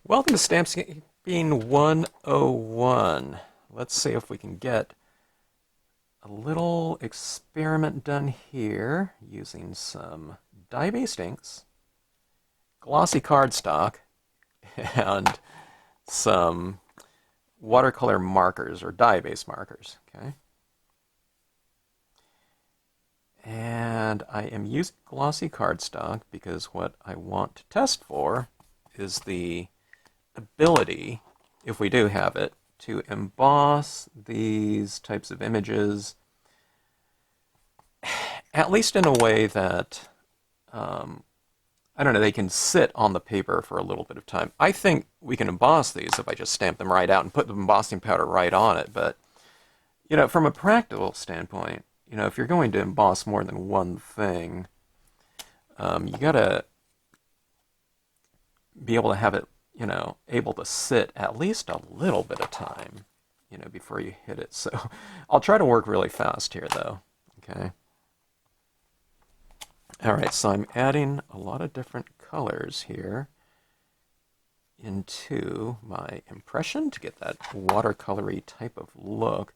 Welcome to Stampscaping 101. Let's see if we can get a little experiment done here using some dye-based inks, glossy cardstock, and some watercolor markers or dye-based markers. Okay. And I am using glossy cardstock because what I want to test for is the ability, if we do have it, to emboss these types of images, at least in a way that, I don't know, they can sit on the paper for a little bit of time. I think we can emboss these if I just stamp them right out and put the embossing powder right on it, but, from a practical standpoint, if you're going to emboss more than one thing, you gotta be able to have it, able to sit at least a little bit of time, before you hit it. So I'll try to work really fast here, though. Okay. All right, so I'm adding a lot of different colors here into my impression to get that watercolory type of look.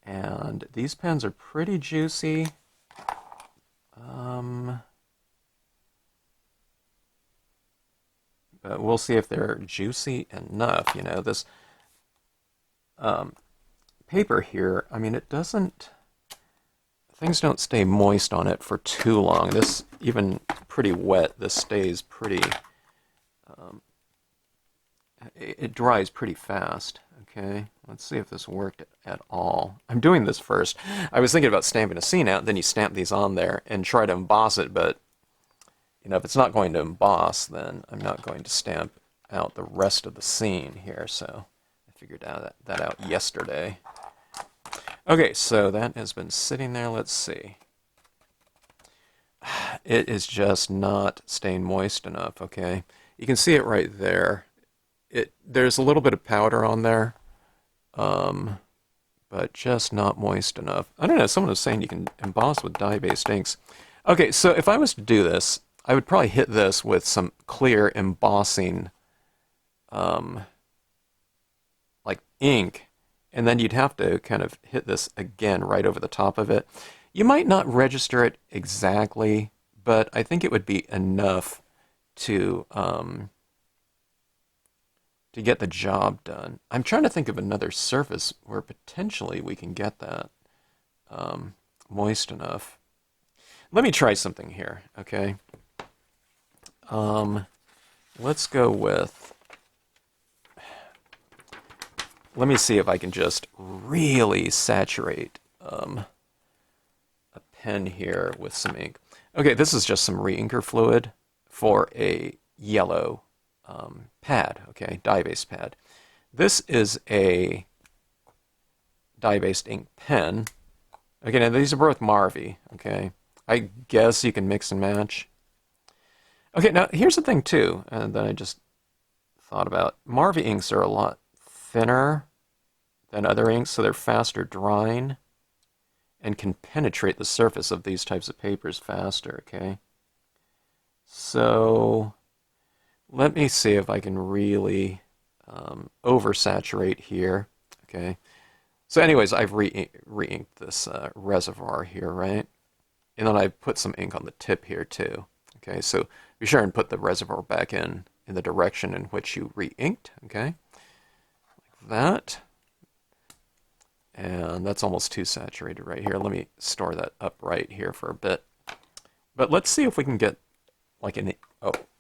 And these pens are pretty juicy. But we'll see if they're juicy enough. This paper here, I mean, things don't stay moist on it for too long. This, even pretty wet, this stays pretty, it dries pretty fast. Okay, let's see if this worked at all. I'm doing this first. I was thinking about stamping a scene out, then you stamp these on there and try to emboss it, but if it's not going to emboss, then I'm not going to stamp out the rest of the scene here. So I figured that out yesterday. Okay, so that has been sitting there. Let's see. It is just not staying moist enough, okay? You can see it right there. There's a little bit of powder on there, but just not moist enough. I don't know, someone was saying you can emboss with dye-based inks. Okay, so if I was to do this, I would probably hit this with some clear embossing, like ink, and then you'd have to kind of hit this again right over the top of it. You might not register it exactly, but I think it would be enough to get the job done. I'm trying to think of another surface where potentially we can get that moist enough. Let me try something here, okay? Let's go with, let me see if I can just really saturate a pen here with some ink. Okay, this is just some re-inker fluid for a yellow pad, okay, dye-based pad. This is a dye-based ink pen. Okay, now these are both Marvy, okay. I guess you can mix and match. Okay, now here's the thing too, and then I just thought about. Marvy inks are a lot thinner than other inks, so they're faster drying and can penetrate the surface of these types of papers faster, okay? So let me see if I can really oversaturate here, okay? So anyways, I've re-inked this reservoir here, right? And then I put some ink on the tip here too. Okay, so be sure and put the reservoir back in the direction in which you re-inked, okay? Like that. And that's almost too saturated right here. Let me store that up right here for a bit. But let's see if we can get like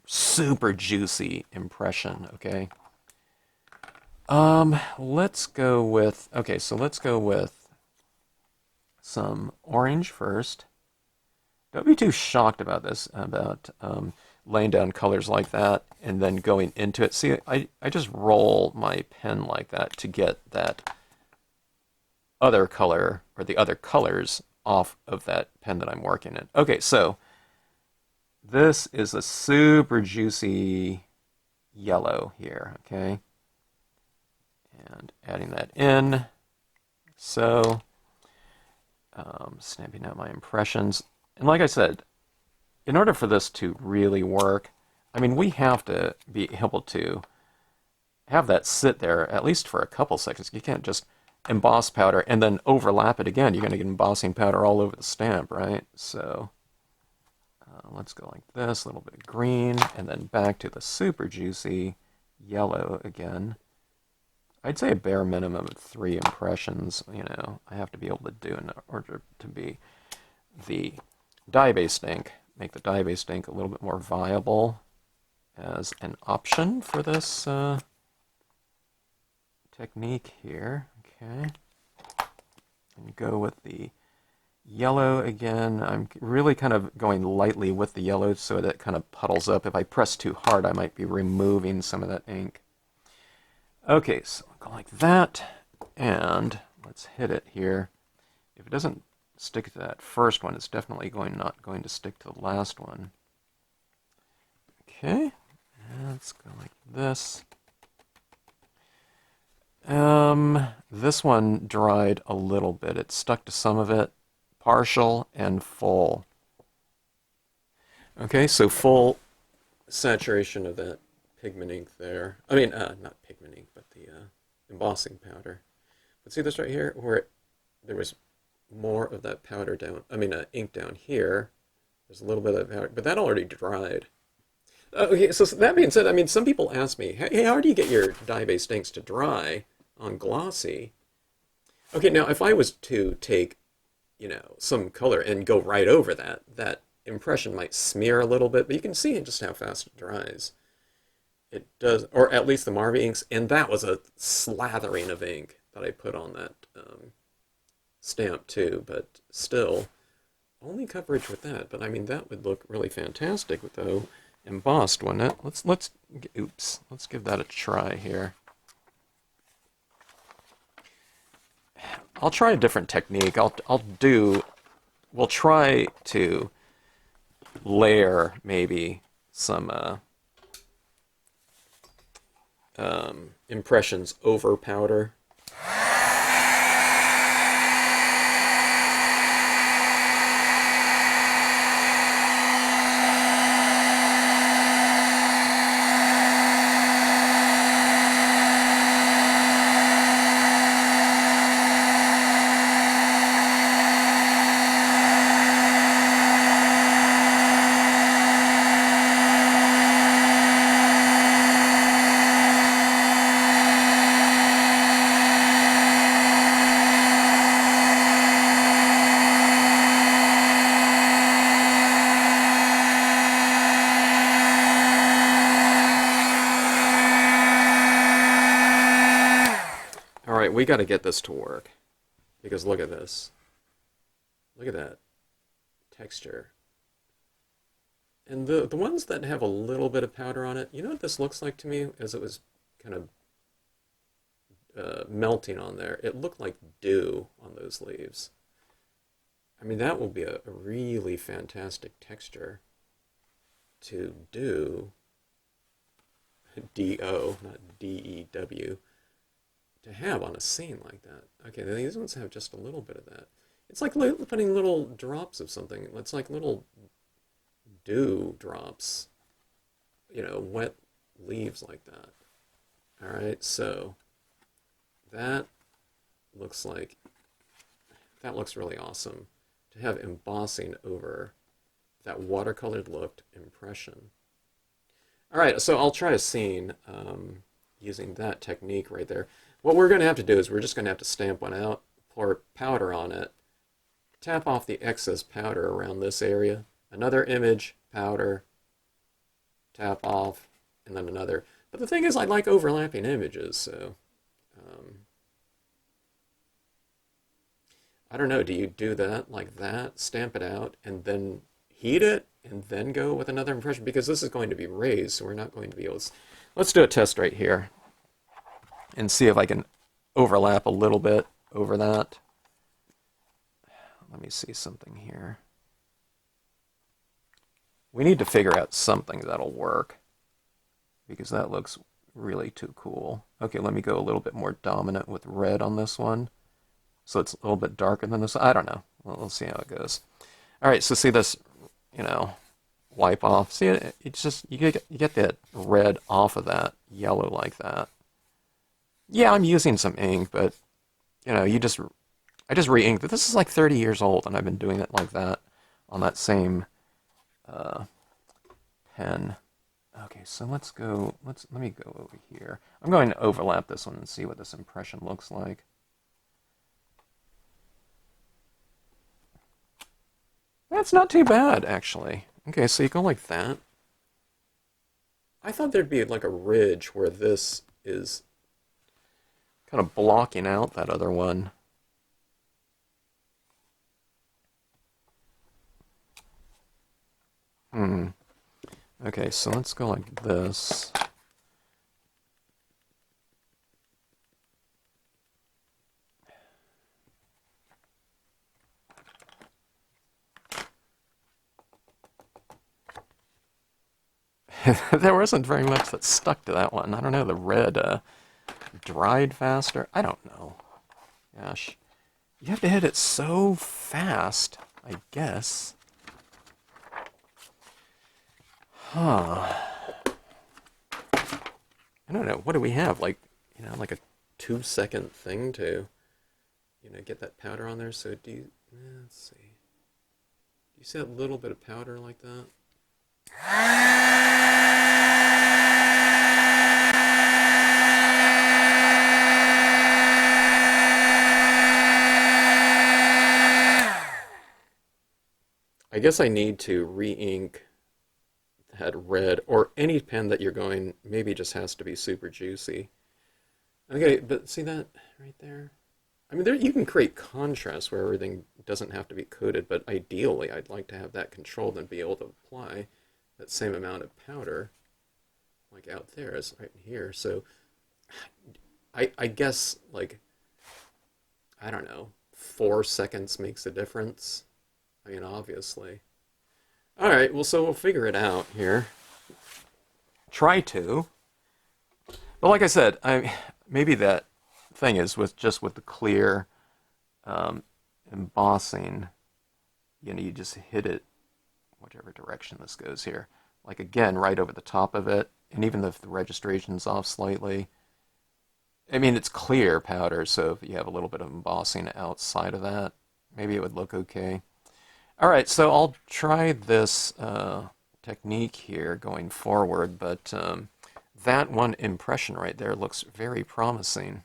super juicy impression, okay? Let's go with, okay, so let's go with some orange first. Don't be too shocked about this, about laying down colors like that and then going into it. See, I just roll my pen like that to get that other color, or the other colors, off of that pen that I'm working in. Okay, so this is a super juicy yellow here, okay? And adding that in. So, snapping out my impressions. And like I said, in order for this to really work, I mean, we have to be able to have that sit there at least for a couple seconds. You can't just emboss powder and then overlap it again. You're going to get embossing powder all over the stamp, right? So let's go like this, a little bit of green, and then back to the super juicy yellow again. I'd say a bare minimum of 3 impressions, I have to be able to do in order to be the dye-based ink, make the dye-based ink a little bit more viable as an option for this technique here. Okay, and go with the yellow again. I'm really kind of going lightly with the yellow so that it kind of puddles up. If I press too hard, I might be removing some of that ink. Okay, so I'll go like that, and let's hit it here. If it doesn't stick to that first one, it's definitely not going to stick to the last one. Okay, let's go like this. This one dried a little bit. It stuck to some of it, partial and full. Okay, so full saturation of that pigment ink there. I mean, not pigment ink, but the embossing powder. But see this right here, where there was more of that powder down, ink down here. There's a little bit of powder, but that already dried. Okay, so that being said, some people ask me, hey, how do you get your dye-based inks to dry on glossy? Okay, now if I was to take, some color and go right over that, that impression might smear a little bit, but you can see just how fast it dries. It does, or at least the Marvy inks, and that was a slathering of ink that I put on that stamp too, but still, only coverage with that. But that would look really fantastic with though embossed, wouldn't it? Let's give that a try here. I'll try a different technique. We'll try to layer maybe some impressions over powder. Alright, we got to get this to work, because look at this. Look at that texture. And the ones that have a little bit of powder on it, you know what this looks like to me as it was kind of melting on there? It looked like dew on those leaves. That will be a really fantastic texture to do. D-O, not D-E-W. To have on a scene like that. Okay, these ones have just a little bit of that. It's like putting little drops of something. It's like little dew drops, wet leaves like that. All right, so that looks really awesome to have embossing over that watercolored looked impression. All right, so I'll try a scene using that technique right there. What we're going to have to do is we're just going to have to stamp one out, pour powder on it, tap off the excess powder around this area, another image, powder, tap off, and then another. But the thing is, I like overlapping images, so I don't know, do you do that like that, stamp it out, and then heat it, and then go with another impression? Because this is going to be raised, so we're not going to be able to... Let's do a test right here and see if I can overlap a little bit over that. Let me see something here. We need to figure out something that'll work, because that looks really too cool. Okay, let me go a little bit more dominant with red on this one, so it's a little bit darker than this. I don't know. We'll see how it goes. All right, so see this, wipe off. See, it's just, you get that red off of that yellow like that. Yeah, I'm using some ink, but you know, I just re-inked it. This is like 30 years old, and I've been doing it like that on that same uh, pen. Okay, so let me go over here. I'm going to overlap this one and see what this impression looks like. That's not too bad, actually. Okay, so you go like that. I thought there'd be like a ridge where this is kind of blocking out that other one. Okay, so let's go like this. There wasn't very much that stuck to that one. I don't know, the red dried faster. I don't know. Gosh. You have to hit it so fast, I guess. Huh. I don't know. What do we have? Like, you know, like a 2-second thing to, you know, get that powder on there. So do you, let's see. Do you see a little bit of powder like that? I guess I need to re-ink that red, or any pen that you're going, maybe just has to be super juicy. Okay, but see that right there? I mean, there you can create contrast where everything doesn't have to be coated, but ideally I'd like to have that controlled and be able to apply that same amount of powder, like out there as right here. So I guess, like, I don't know, 4 seconds makes a difference. I mean, obviously. All right, well, so we'll figure it out here. Try to. But like I said, maybe that thing is with the clear embossing, you know, you just hit it whichever direction this goes here. Like again, right over the top of it, and even if the registration's off slightly, I mean, it's clear powder, so if you have a little bit of embossing outside of that, maybe it would look okay. All right, so I'll try this technique here going forward, but that one impression right there looks very promising.